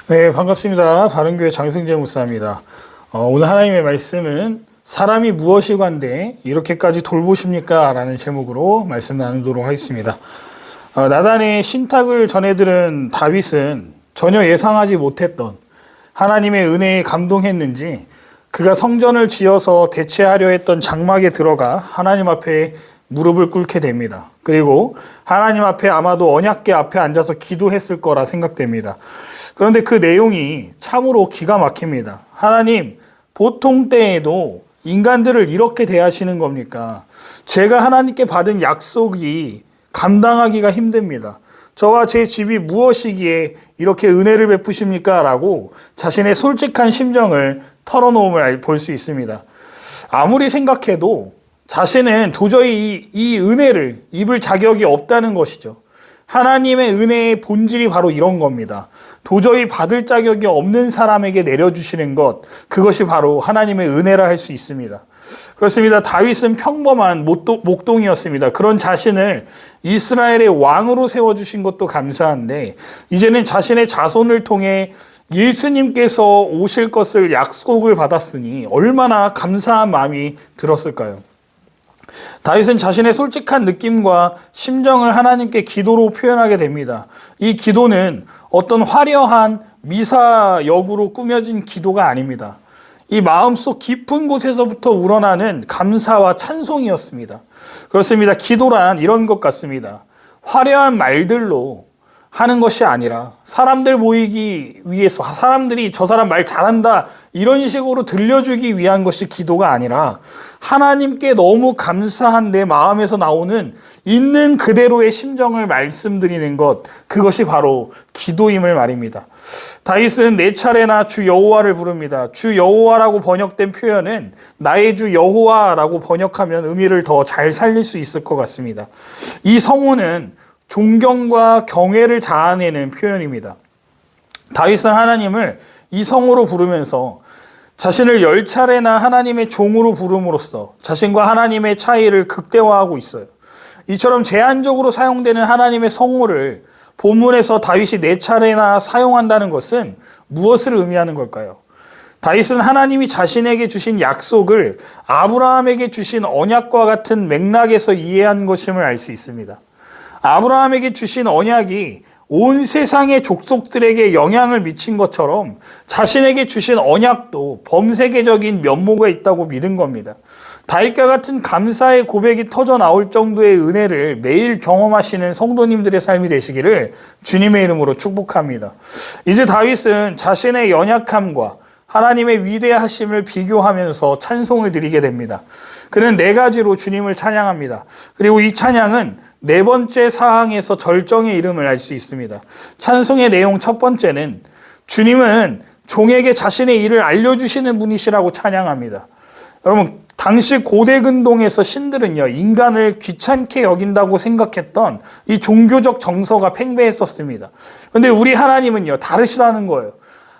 네, 반갑습니다. 바른교회 장승재 목사입니다. 오늘 하나님의 말씀은 사람이 무엇이 관대 이렇게까지 돌보십니까? 라는 제목으로 말씀 나누도록 하겠습니다. 나단의 신탁을 전해들은 다윗은 전혀 예상하지 못했던 하나님의 은혜에 감동했는지 그가 성전을 지어서 대체하려 했던 장막에 들어가 하나님 앞에 무릎을 꿇게 됩니다. 그리고 하나님 앞에 아마도 언약궤 앞에 앉아서 기도했을 거라 생각됩니다. 그런데 그 내용이 참으로 기가 막힙니다. 하나님, 보통 때에도 인간들을 이렇게 대하시는 겁니까? 제가 하나님께 받은 약속이 감당하기가 힘듭니다. 저와 제 집이 무엇이기에 이렇게 은혜를 베푸십니까? 라고 자신의 솔직한 심정을 털어놓음을 볼 수 있습니다. 아무리 생각해도 자신은 도저히 이 은혜를 입을 자격이 없다는 것이죠. 하나님의 은혜의 본질이 바로 이런 겁니다. 도저히 받을 자격이 없는 사람에게 내려주시는 것, 그것이 바로 하나님의 은혜라 할 수 있습니다. 그렇습니다. 다윗은 평범한 목동이었습니다. 그런 자신을 이스라엘의 왕으로 세워주신 것도 감사한데 이제는 자신의 자손을 통해 예수님께서 오실 것을 약속을 받았으니 얼마나 감사한 마음이 들었을까요? 다윗은 자신의 솔직한 느낌과 심정을 하나님께 기도로 표현하게 됩니다. 이 기도는 어떤 화려한 미사역으로 꾸며진 기도가 아닙니다. 이 마음속 깊은 곳에서부터 우러나는 감사와 찬송이었습니다. 그렇습니다. 기도란 이런 것 같습니다. 화려한 말들로 하는 것이 아니라 사람들 모이기 위해서 사람들이 저 사람 말 잘한다 이런 식으로 들려주기 위한 것이 기도가 아니라 하나님께 너무 감사한 내 마음에서 나오는 있는 그대로의 심정을 말씀드리는 것, 그것이 바로 기도임을 말입니다. 다윗은 네 차례나 주 여호와를 부릅니다. 주 여호와라고 번역된 표현은 나의 주 여호와라고 번역하면 의미를 더 잘 살릴 수 있을 것 같습니다. 이 성호는 존경과 경외를 자아내는 표현입니다. 다윗은 하나님을 이 성호로 부르면서 자신을 10차례나 하나님의 종으로 부름으로써 자신과 하나님의 차이를 극대화하고 있어요. 이처럼 제한적으로 사용되는 하나님의 성호를 본문에서 다윗이 4차례나 사용한다는 것은 무엇을 의미하는 걸까요? 다윗은 하나님이 자신에게 주신 약속을 아브라함에게 주신 언약과 같은 맥락에서 이해한 것임을 알 수 있습니다. 아브라함에게 주신 언약이 온 세상의 족속들에게 영향을 미친 것처럼 자신에게 주신 언약도 범세계적인 면모가 있다고 믿은 겁니다. 다윗과 같은 감사의 고백이 터져 나올 정도의 은혜를 매일 경험하시는 성도님들의 삶이 되시기를 주님의 이름으로 축복합니다. 이제 다윗은 자신의 연약함과 하나님의 위대하심을 비교하면서 찬송을 드리게 됩니다. 그는 4가지로 주님을 찬양합니다. 그리고 이 찬양은 4번째 사항에서 절정의 이름을 알 수 있습니다. 찬송의 내용 첫 번째는 주님은 종에게 자신의 일을 알려주시는 분이시라고 찬양합니다. 여러분, 당시 고대 근동에서 신들은요, 인간을 귀찮게 여긴다고 생각했던 이 종교적 정서가 팽배했었습니다. 그런데 우리 하나님은요, 다르시다는 거예요.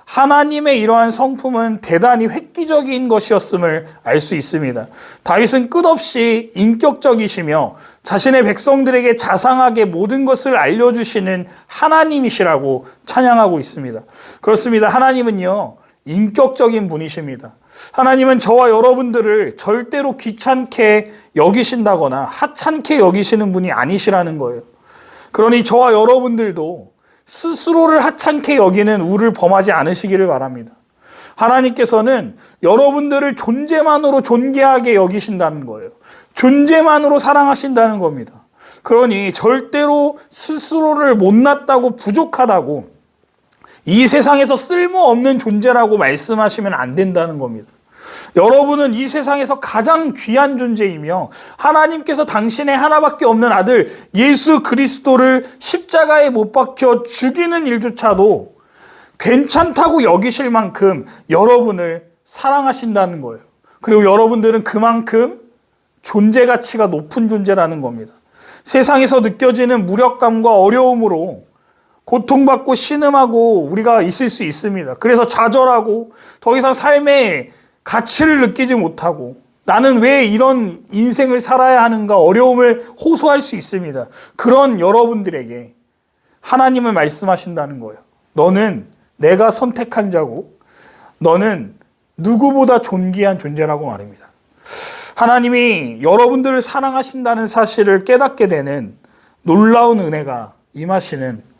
하나님의 이러한 성품은 대단히 획기적인 것이었음을 알 수 있습니다. 다윗은 끝없이 인격적이시며 자신의 백성들에게 자상하게 모든 것을 알려주시는 하나님이시라고 찬양하고 있습니다. 그렇습니다. 하나님은요, 인격적인 분이십니다. 하나님은 저와 여러분들을 절대로 귀찮게 여기신다거나 하찮게 여기시는 분이 아니시라는 거예요. 그러니 저와 여러분들도 스스로를 하찮게 여기는 우를 범하지 않으시기를 바랍니다. 하나님께서는 여러분들을 존재만으로 존귀하게 여기신다는 거예요. 존재만으로 사랑하신다는 겁니다. 그러니 절대로 스스로를 못났다고 부족하다고 이 세상에서 쓸모없는 존재라고 말씀하시면 안 된다는 겁니다. 여러분은 이 세상에서 가장 귀한 존재이며 하나님께서 당신의 하나밖에 없는 아들 예수 그리스도를 십자가에 못 박혀 죽이는 일조차도 괜찮다고 여기실 만큼 여러분을 사랑하신다는 거예요. 그리고 여러분들은 그만큼 존재 가치가 높은 존재라는 겁니다. 세상에서 느껴지는 무력감과 어려움으로 고통받고 신음하고 우리가 있을 수 있습니다. 그래서 좌절하고 더 이상 삶에 가치를 느끼지 못하고 나는 왜 이런 인생을 살아야 하는가 어려움을 호소할 수 있습니다. 그런 여러분들에게 하나님을 말씀하신다는 거예요. 너는 내가 선택한 자고 너는 누구보다 존귀한 존재라고 말입니다. 하나님이 여러분들을 사랑하신다는 사실을 깨닫게 되는 놀라운 은혜가 임하시는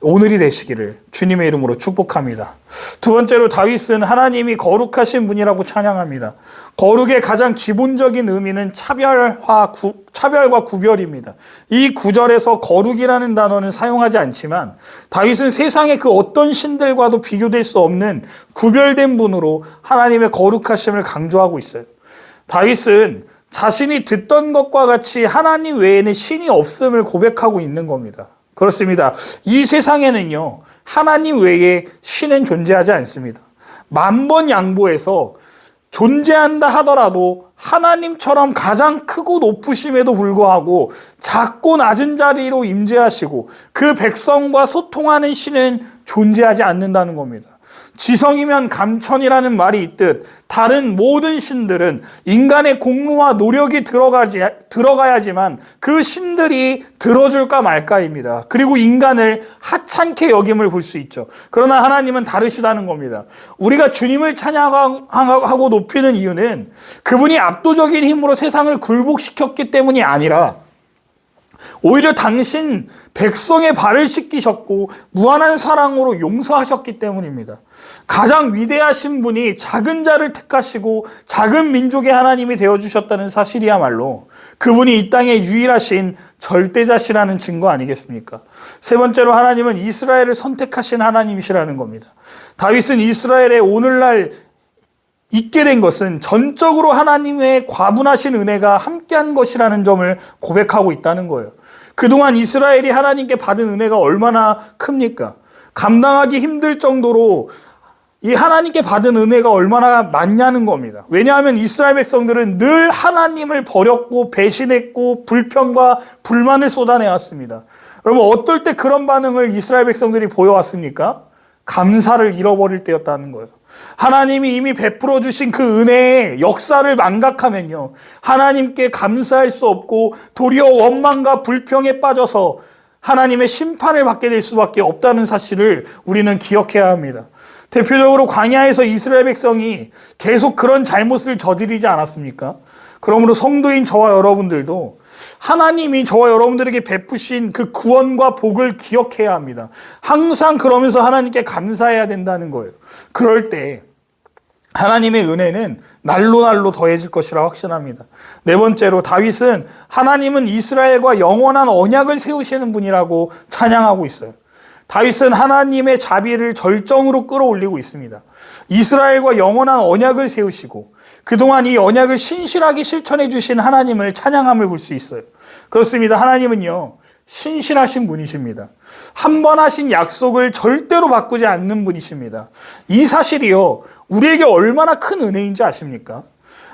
오늘이 되시기를 주님의 이름으로 축복합니다. 두 번째로 다윗은 하나님이 거룩하신 분이라고 찬양합니다. 거룩의 가장 기본적인 의미는 차별과 구별입니다. 이 구절에서 거룩이라는 단어는 사용하지 않지만 다윗은 세상의 그 어떤 신들과도 비교될 수 없는 구별된 분으로 하나님의 거룩하심을 강조하고 있어요. 다윗은 자신이 듣던 것과 같이 하나님 외에는 신이 없음을 고백하고 있는 겁니다. 그렇습니다. 이 세상에는요, 하나님 외에 신은 존재하지 않습니다. 만번 양보해서 존재한다 하더라도 하나님처럼 가장 크고 높으심에도 불구하고 작고 낮은 자리로 임재하시고 그 백성과 소통하는 신은 존재하지 않는다는 겁니다. 지성이면 감천이라는 말이 있듯 다른 모든 신들은 인간의 공로와 노력이 들어가야지만 그 신들이 들어줄까 말까입니다. 그리고 인간을 하찮게 여김을 볼 수 있죠. 그러나 하나님은 다르시다는 겁니다. 우리가 주님을 찬양하고 높이는 이유는 그분이 압도적인 힘으로 세상을 굴복시켰기 때문이 아니라 오히려 당신 백성의 발을 씻기셨고 무한한 사랑으로 용서하셨기 때문입니다. 가장 위대하신 분이 작은 자를 택하시고 작은 민족의 하나님이 되어주셨다는 사실이야말로 그분이 이 땅에 유일하신 절대자시라는 증거 아니겠습니까? 세 번째로 하나님은 이스라엘을 선택하신 하나님이시라는 겁니다. 다윗은 이스라엘의 오늘날 있게 된 것은 전적으로 하나님의 과분하신 은혜가 함께한 것이라는 점을 고백하고 있다는 거예요. 그동안 이스라엘이 하나님께 받은 은혜가 얼마나 큽니까? 감당하기 힘들 정도로 이 하나님께 받은 은혜가 얼마나 많냐는 겁니다. 왜냐하면 이스라엘 백성들은 늘 하나님을 버렸고 배신했고 불평과 불만을 쏟아내왔습니다. 여러분, 어떨 때 그런 반응을 이스라엘 백성들이 보여왔습니까? 감사를 잃어버릴 때였다는 거예요. 하나님이 이미 베풀어 주신 그 은혜의 역사를 망각하면요, 하나님께 감사할 수 없고 도리어 원망과 불평에 빠져서 하나님의 심판을 받게 될 수밖에 없다는 사실을 우리는 기억해야 합니다. 대표적으로 광야에서 이스라엘 백성이 계속 그런 잘못을 저지르지 않았습니까? 그러므로 성도인 저와 여러분들도 하나님이 저와 여러분들에게 베푸신 그 구원과 복을 기억해야 합니다. 항상 그러면서 하나님께 감사해야 된다는 거예요. 그럴 때 하나님의 은혜는 날로 날로 더해질 것이라 확신합니다. 네 번째로 다윗은 하나님은 이스라엘과 영원한 언약을 세우시는 분이라고 찬양하고 있어요. 다윗은 하나님의 자비를 절정으로 끌어올리고 있습니다. 이스라엘과 영원한 언약을 세우시고 그동안 이 언약을 신실하게 실천해 주신 하나님을 찬양함을 볼 수 있어요. 그렇습니다. 하나님은요, 신실하신 분이십니다. 한 번 하신 약속을 절대로 바꾸지 않는 분이십니다. 이 사실이요, 우리에게 얼마나 큰 은혜인지 아십니까?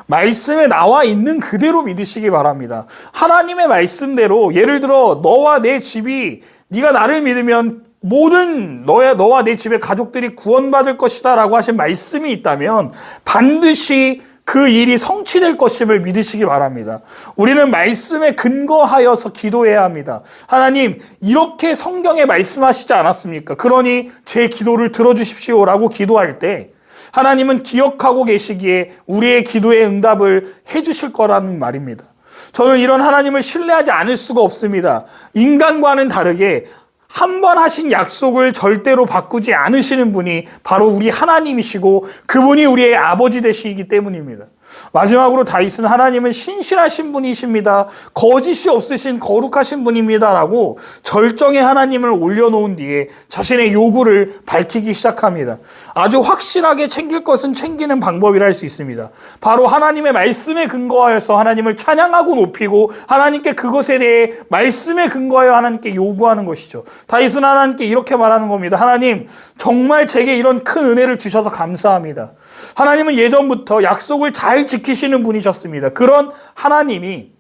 말씀에 나와 있는 그대로 믿으시기 바랍니다. 하나님의 말씀대로, 예를 들어 너와 내 집이, 네가 나를 믿으면 모든 너와 내 집의 가족들이 구원받을 것이다 라고 하신 말씀이 있다면 반드시 그 일이 성취될 것임을 믿으시기 바랍니다. 우리는 말씀에 근거하여서 기도해야 합니다. 하나님, 이렇게 성경에 말씀하시지 않았습니까? 그러니 제 기도를 들어주십시오라고 기도할 때 하나님은 기억하고 계시기에 우리의 기도의 응답을 해주실 거라는 말입니다. 저는 이런 하나님을 신뢰하지 않을 수가 없습니다. 인간과는 다르게 한 번 하신 약속을 절대로 바꾸지 않으시는 분이 바로 우리 하나님이시고 그분이 우리의 아버지 되시기 때문입니다. 마지막으로 다윗은 하나님은 신실하신 분이십니다. 거짓이 없으신 거룩하신 분입니다. 라고 절정의 하나님을 올려놓은 뒤에 자신의 요구를 밝히기 시작합니다. 아주 확실하게 챙길 것은 챙기는 방법이라 할 수 있습니다. 바로 하나님의 말씀에 근거하여서 하나님을 찬양하고 높이고 하나님께 그것에 대해 말씀에 근거하여 하나님께 요구하는 것이죠. 다윗은 하나님께 이렇게 말하는 겁니다. 하나님, 정말 제게 이런 큰 은혜를 주셔서 감사합니다. 하나님은 예전부터 약속을 잘 지키시는 분이셨습니다. 그런 하나님이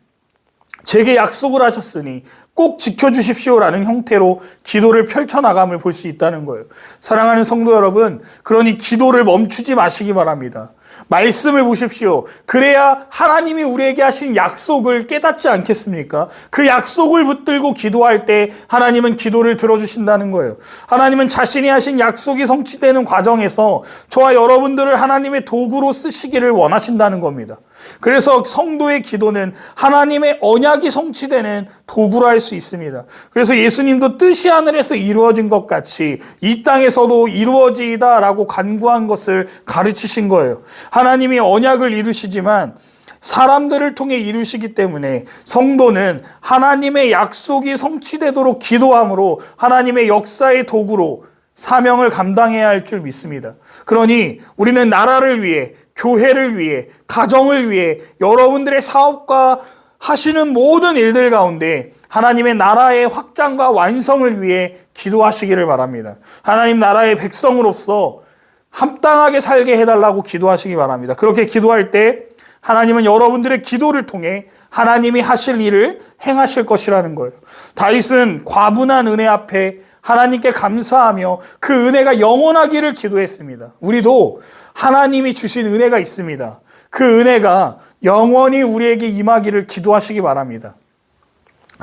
제게 약속을 하셨으니 꼭 지켜주십시오라는 형태로 기도를 펼쳐나감을 볼 수 있다는 거예요. 사랑하는 성도 여러분, 그러니 기도를 멈추지 마시기 바랍니다. 말씀을 보십시오. 그래야 하나님이 우리에게 하신 약속을 깨닫지 않겠습니까? 그 약속을 붙들고 기도할 때 하나님은 기도를 들어주신다는 거예요. 하나님은 자신이 하신 약속이 성취되는 과정에서 저와 여러분들을 하나님의 도구로 쓰시기를 원하신다는 겁니다. 그래서 성도의 기도는 하나님의 언약이 성취되는 도구로 할 수 있습니다. 그래서 예수님도 뜻이 하늘에서 이루어진 것 같이 이 땅에서도 이루어지이다라고 간구한 것을 가르치신 거예요. 하나님이 언약을 이루시지만 사람들을 통해 이루시기 때문에 성도는 하나님의 약속이 성취되도록 기도함으로 하나님의 역사의 도구로 사명을 감당해야 할 줄 믿습니다. 그러니 우리는 나라를 위해, 교회를 위해, 가정을 위해, 여러분들의 사업과 하시는 모든 일들 가운데 하나님의 나라의 확장과 완성을 위해 기도하시기를 바랍니다. 하나님 나라의 백성으로서 합당하게 살게 해달라고 기도하시기 바랍니다. 그렇게 기도할 때 하나님은 여러분들의 기도를 통해 하나님이 하실 일을 행하실 것이라는 거예요. 다윗은 과분한 은혜 앞에 하나님께 감사하며 그 은혜가 영원하기를 기도했습니다. 우리도 하나님이 주신 은혜가 있습니다. 그 은혜가 영원히 우리에게 임하기를 기도하시기 바랍니다.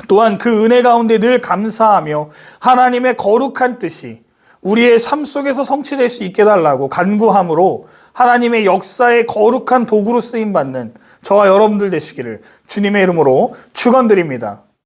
또한 그 은혜 가운데 늘 감사하며 하나님의 거룩한 뜻이 우리의 삶 속에서 성취될 수 있게 달라고 간구함으로 하나님의 역사의 거룩한 도구로 쓰임받는 저와 여러분들 되시기를 주님의 이름으로 축원드립니다.